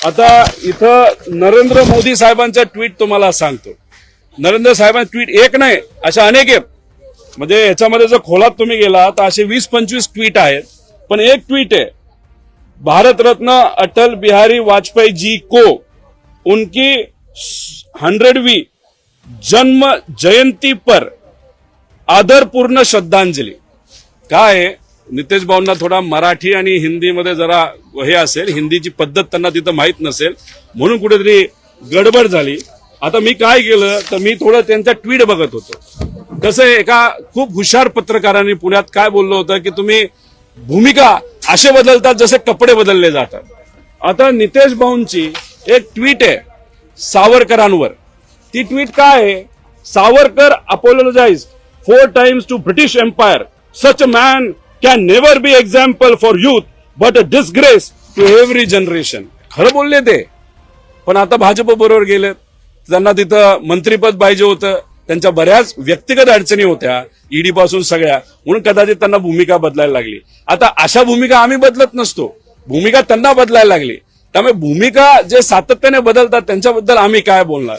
आता इथं नरेंद्र मोदी साहेबांचा ट्विट तुम्हाला सांगतो. नरेंद्र साहेबांचे ट्विट एक नाही, अशा अनेक आहेत. म्हणजे याच्यामध्ये जर खोलात तुम्ही गेला तर असे 20-25 ट्विट आहेत. पण एक ट्वीट है, भारत रत्न अटल बिहारी वाजपेयी जी को उनकी 100वीं जन्म जयंती पर आदरपूर्ण श्रद्धांजली. काय आहे, नितेश भाऊंना थोडा मराठी आणि हिंदीमध्ये जरा हे असेल, हिंदीची पद्धत त्यांना तिथं माहित नसेल, म्हणून कुठेतरी गडबड झाली. आता मी काय केलं तर मी थोडं त्यांचा ट्विट बघत होतो. कसं आहे, एका खूप हुशार पत्रकारांनी पुण्यात काय बोललं होतं की तुम्ही भूमिका असे बदलतात जसे कपडे बदलले जातात. आता नितेश भाऊंची एक ट्विट आहे सावरकरांवर. ती ट्विट काय आहे, Savarkar apologise 4 times to British Empire. Such a man can never be example for youth, but a disgrace to every generation. खरं बोलले ते. पण आता भाजप बरोबर गेले, त्यांना तिथं मंत्रीपद पाहिजे होतं, त्यांच्या बऱ्याच व्यक्तिगत अडचणी होत्या ईडी पासून सगळ्या, म्हणून कदाचित त्यांना भूमिका बदलायला लागली. आता अशा भूमिका आम्ही बदलत नसतो, भूमिका त्यांना बदलायला लागली. त्यामुळे भूमिका जे सातत्याने बदलतात त्यांच्याबद्दल आम्ही काय बोलणार.